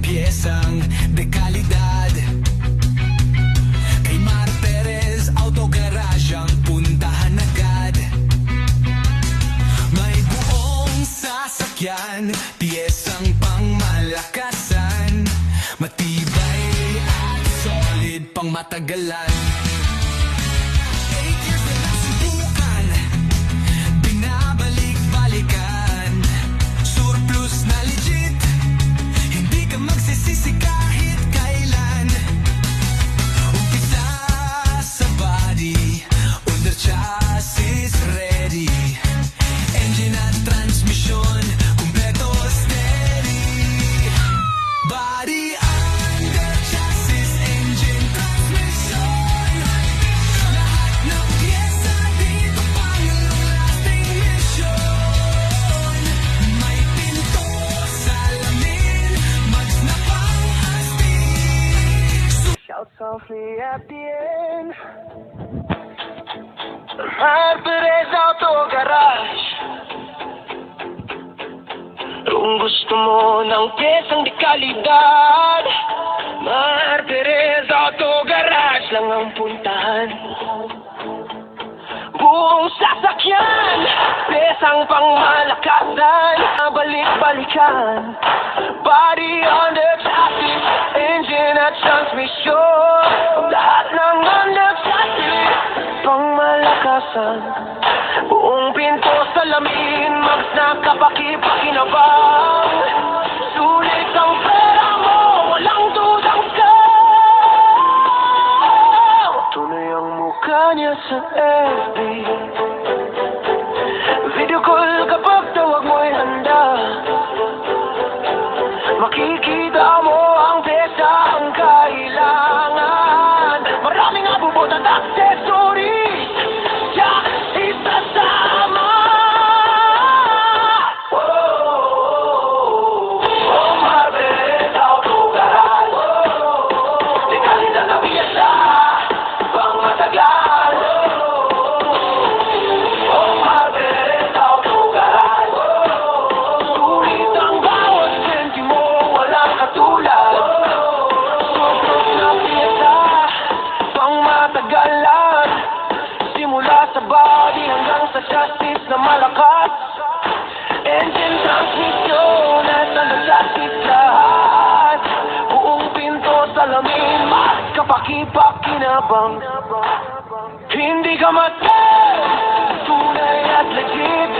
piyesang dekalidad. Kay Mar Perez Auto Garage ang puntahan agad. May buong sasakyan, piyesang pangmalakasan, matibay at solid pang matagalan. 8 years na nasubukan, binabalik-balikan, surplus na legit, hindi ka magsisisi kahit kailan. Umpisa sa body, under chassis ready, engine at transmission kumpleto steady. Body under chassis, engine, transmission, lahat ng pyesa dito pang long-lasting mission. May pinto, salamin, mags na pang-astig. Shout softly at the end. Mar Perez Auto Garage. Kung gusto mo ng pyesang di kalidad, Mar Perez Auto Garage lang ang puntahan. Buong sasakyan, pyesang pangmalakasan, balik-balikan, body under chassis, engine at transmission, lahat ng under chassis, pangmalakasan. Buong pinto, salamin, mags na kapaki-pakinabang, sulit ang pera mo, walang dudang scam. Tunay ang mukha niya sa FB, video call kapag tawag mo'y handa. Makikita mo ang pesa ang kailangan, maraming abubot at accessories, chassis kasama. Mar Perez Auto Garage, di kalidad na piyesa pang matagal. Mar Perez Auto Garage, sulit ang bawat sentimo, walang katulad. Surplus na piyesa pang matagalan, simula sa body hanggang sa chassis na malakas, engine, transmission at ang chassis lahat. Buong pinto, salamin, mas kapaki-pakinabang, hindi ka matay, tunay at legit.